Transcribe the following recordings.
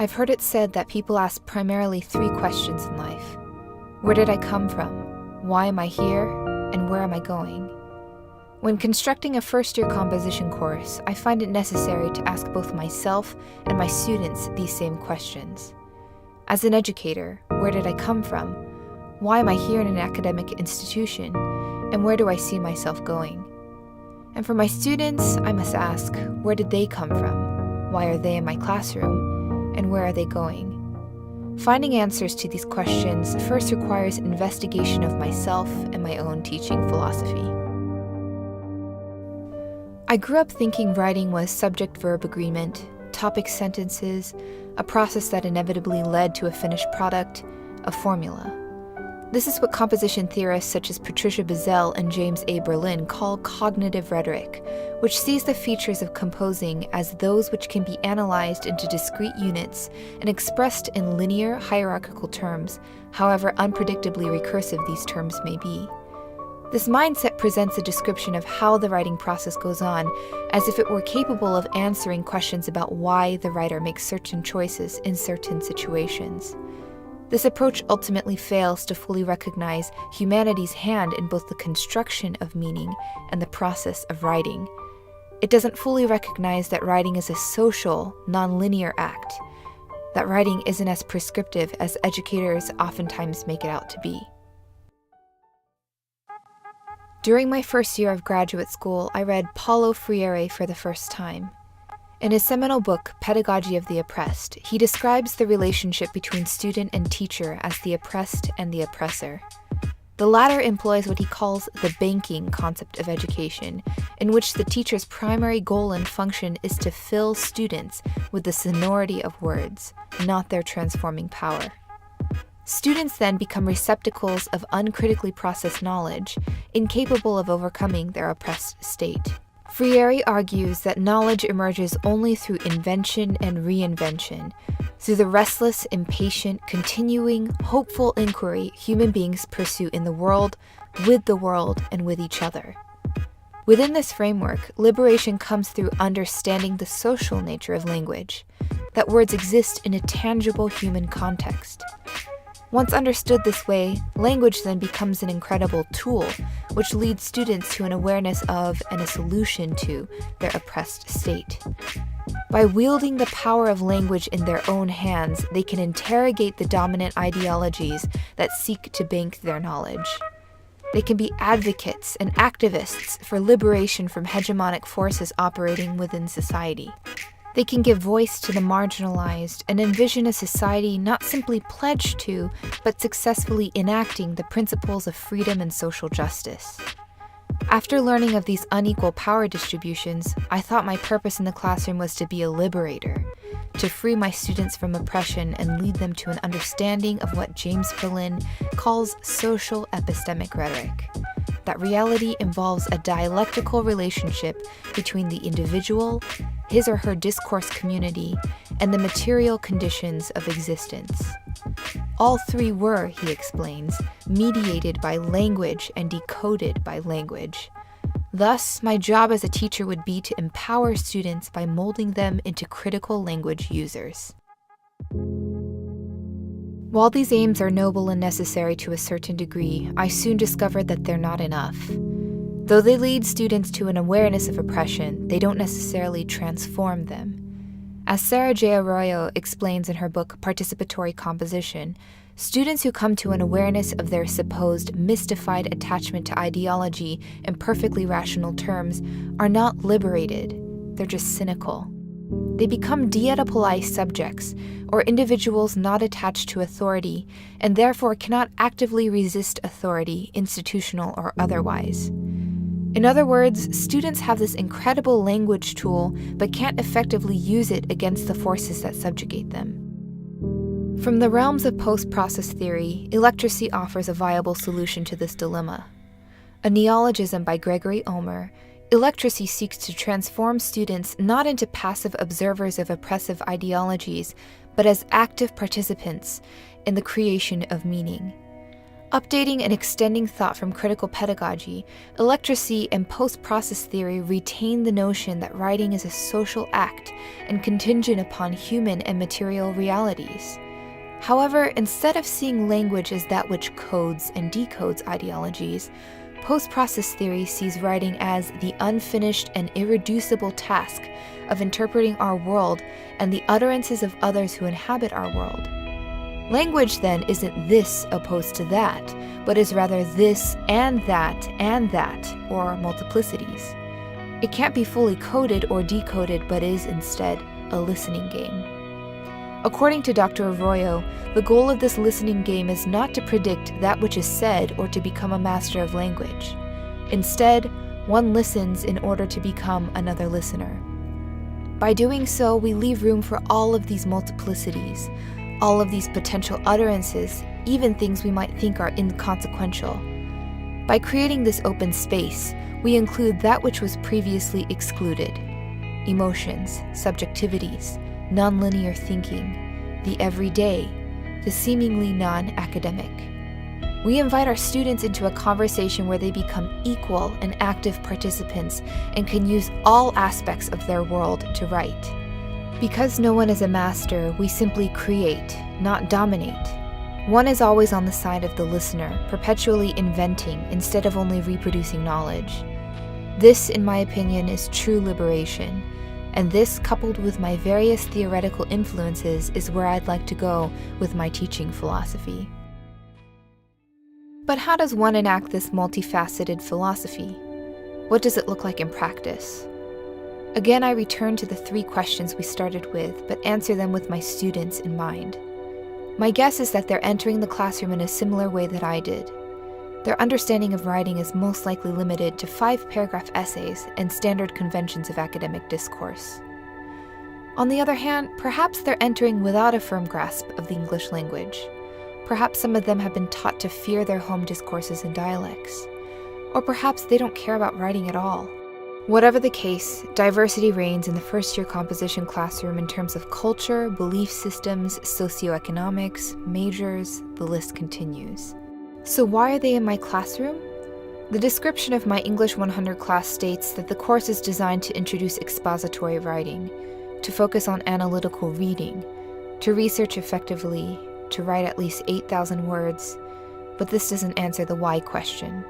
I've heard it said that people ask primarily 3 questions in life. Where did I come from? Why am I here? And where am I going? When constructing a first-year composition course, I find it necessary to ask both myself and my students these same questions. As an educator, where did I come from? Why am I here in an academic institution? And where do I see myself going? And for my students, I must ask, where did they come from? Why are they in my classroom? And where are they going? Finding answers to these questions first requires investigation of myself and my own teaching philosophy. I grew up thinking writing was subject-verb agreement, topic sentences, a process that inevitably led to a finished product, a formula. This is what composition theorists such as Patricia Bazell and James A. Berlin call cognitive rhetoric, which sees the features of composing as those which can be analyzed into discrete units and expressed in linear, hierarchical terms, however unpredictably recursive these terms may be. This mindset presents a description of how the writing process goes on, as if it were capable of answering questions about why the writer makes certain choices in certain situations. This approach ultimately fails to fully recognize humanity's hand in both the construction of meaning and the process of writing. It doesn't fully recognize that writing is a social, non-linear act, that writing isn't as prescriptive as educators oftentimes make it out to be. During my first year of graduate school, I read Paulo Freire for the first time. In his seminal book, Pedagogy of the Oppressed, he describes the relationship between student and teacher as the oppressed and the oppressor. The latter employs what he calls the banking concept of education, in which the teacher's primary goal and function is to fill students with the sonority of words, not their transforming power. Students then become receptacles of uncritically processed knowledge, incapable of overcoming their oppressed state. Freire argues that knowledge emerges only through invention and reinvention, through the restless, impatient, continuing, hopeful inquiry human beings pursue in the world, and with each other. Within this framework, liberation comes through understanding the social nature of language, that words exist in a tangible human context. Once understood this way, language then becomes an incredible tool, which leads students to an awareness of and a solution to their oppressed state. By wielding the power of language in their own hands, they can interrogate the dominant ideologies that seek to bank their knowledge. They can be advocates and activists for liberation from hegemonic forces operating within society. They can give voice to the marginalized and envision a society not simply pledged to, but successfully enacting the principles of freedom and social justice. After learning of these unequal power distributions, I thought my purpose in the classroom was to be a liberator, to free my students from oppression and lead them to an understanding of what James Berlin calls social epistemic rhetoric. That reality involves a dialectical relationship between the individual, his or her discourse community, and the material conditions of existence. All 3 were, he explains, mediated by language and decoded by language. Thus, my job as a teacher would be to empower students by molding them into critical language users. While these aims are noble and necessary to a certain degree, I soon discovered that they're not enough. Though they lead students to an awareness of oppression, they don't necessarily transform them. As Sarah J. Arroyo explains in her book Participatory Composition, students who come to an awareness of their supposed mystified attachment to ideology in perfectly rational terms are not liberated, they're just cynical. They become de-Oedipalized subjects, or individuals not attached to authority, and therefore cannot actively resist authority, institutional or otherwise. In other words, students have this incredible language tool, but can't effectively use it against the forces that subjugate them. From the realms of post-process theory, electracy offers a viable solution to this dilemma. A neologism by Gregory Ulmer, electracy seeks to transform students not into passive observers of oppressive ideologies, but as active participants in the creation of meaning. Updating and extending thought from critical pedagogy, electracy and post-process theory retain the notion that writing is a social act and contingent upon human and material realities. However, instead of seeing language as that which codes and decodes ideologies, post-process theory sees writing as the unfinished and irreducible task of interpreting our world and the utterances of others who inhabit our world. Language, then, isn't this opposed to that, but is rather this and that, or multiplicities. It can't be fully coded or decoded, but is instead a listening game. According to Dr. Arroyo, the goal of this listening game is not to predict that which is said or to become a master of language. Instead, one listens in order to become another listener. By doing so, we leave room for all of these multiplicities, all of these potential utterances, even things we might think are inconsequential. By creating this open space, we include that which was previously excluded: emotions, subjectivities, nonlinear thinking, the everyday, the seemingly non-academic. We invite our students into a conversation where they become equal and active participants and can use all aspects of their world to write. Because no one is a master, we simply create, not dominate. One is always on the side of the listener, perpetually inventing instead of only reproducing knowledge. This, in my opinion, is true liberation, and this, coupled with my various theoretical influences, is where I'd like to go with my teaching philosophy. But how does one enact this multifaceted philosophy? What does it look like in practice? Again, I return to the 3 questions we started with, but answer them with my students in mind. My guess is that they're entering the classroom in a similar way that I did. Their understanding of writing is most likely limited to 5-paragraph essays and standard conventions of academic discourse. On the other hand, perhaps they're entering without a firm grasp of the English language. Perhaps some of them have been taught to fear their home discourses and dialects. Or perhaps they don't care about writing at all. Whatever the case, diversity reigns in the first-year composition classroom in terms of culture, belief systems, socioeconomics, majors, the list continues. So why are they in my classroom? The description of my English 100 class states that the course is designed to introduce expository writing, to focus on analytical reading, to research effectively, to write at least 8,000 words, but this doesn't answer the why question.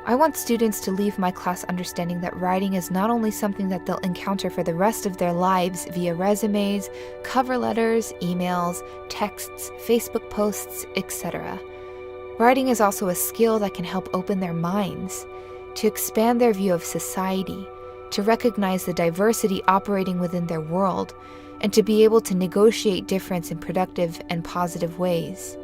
I want students to leave my class understanding that writing is not only something that they'll encounter for the rest of their lives via resumes, cover letters, emails, texts, Facebook posts, etc. Writing is also a skill that can help open their minds, to expand their view of society, to recognize the diversity operating within their world, and to be able to negotiate difference in productive and positive ways.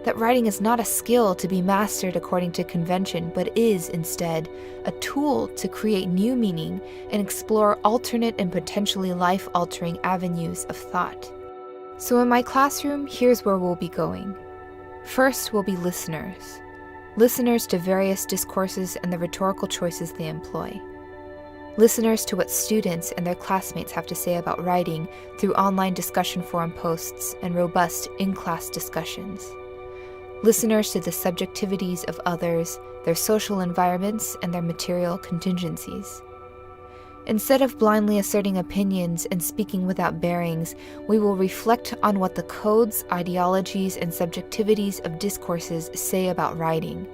That writing is not a skill to be mastered according to convention, but is, instead, a tool to create new meaning and explore alternate and potentially life-altering avenues of thought. So in my classroom, here's where we'll be going. First, we'll be listeners. Listeners to various discourses and the rhetorical choices they employ. Listeners to what students and their classmates have to say about writing through online discussion forum posts and robust in-class discussions. Listeners to the subjectivities of others, their social environments, and their material contingencies. Instead of blindly asserting opinions and speaking without bearings, we will reflect on what the codes, ideologies, and subjectivities of discourses say about writing.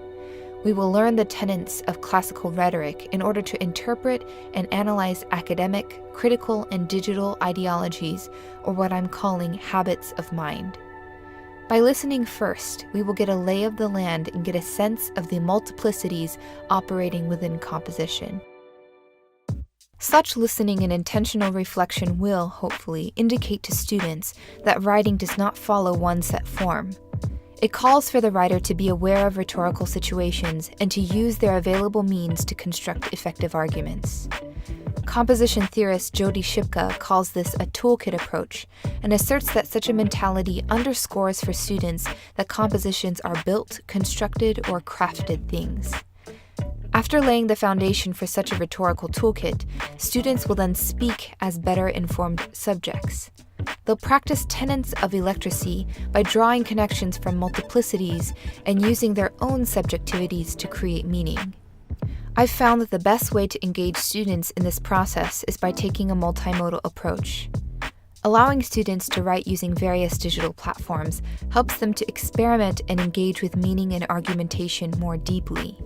We will learn the tenets of classical rhetoric in order to interpret and analyze academic, critical, and digital ideologies, or what I'm calling habits of mind. By listening first, we will get a lay of the land and get a sense of the multiplicities operating within composition. Such listening and intentional reflection will, hopefully, indicate to students that writing does not follow one set form. It calls for the writer to be aware of rhetorical situations and to use their available means to construct effective arguments. Composition theorist Jody Shipka calls this a toolkit approach and asserts that such a mentality underscores for students that compositions are built, constructed, or crafted things. After laying the foundation for such a rhetorical toolkit, Students will then speak as better informed subjects. They'll practice tenets of electracy by drawing connections from multiplicities and using their own subjectivities to create meaning. I've found that the best way to engage students in this process is by taking a multimodal approach. Allowing students to write using various digital platforms helps them to experiment and engage with meaning and argumentation more deeply.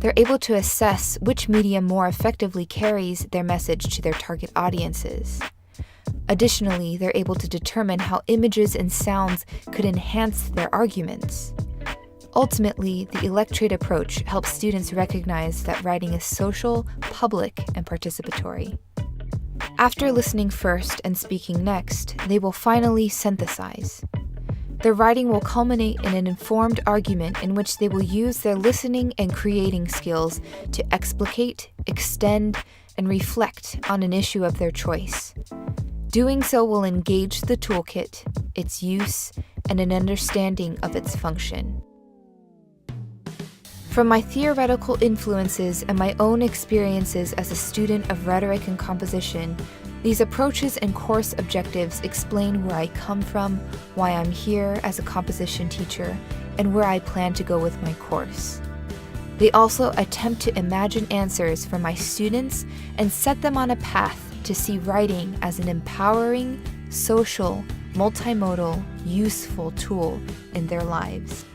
They're able to assess which medium more effectively carries their message to their target audiences. Additionally, they're able to determine how images and sounds could enhance their arguments. Ultimately, the electrate approach helps students recognize that writing is social, public, and participatory. After listening first and speaking next, they will finally synthesize. Their writing will culminate in an informed argument in which they will use their listening and creating skills to explicate, extend, and reflect on an issue of their choice. Doing so will engage the toolkit, its use, and an understanding of its function. From my theoretical influences and my own experiences as a student of rhetoric and composition, these approaches and course objectives explain where I come from, why I'm here as a composition teacher, and where I plan to go with my course. They also attempt to imagine answers for my students and set them on a path to see writing as an empowering, social, multimodal, useful tool in their lives.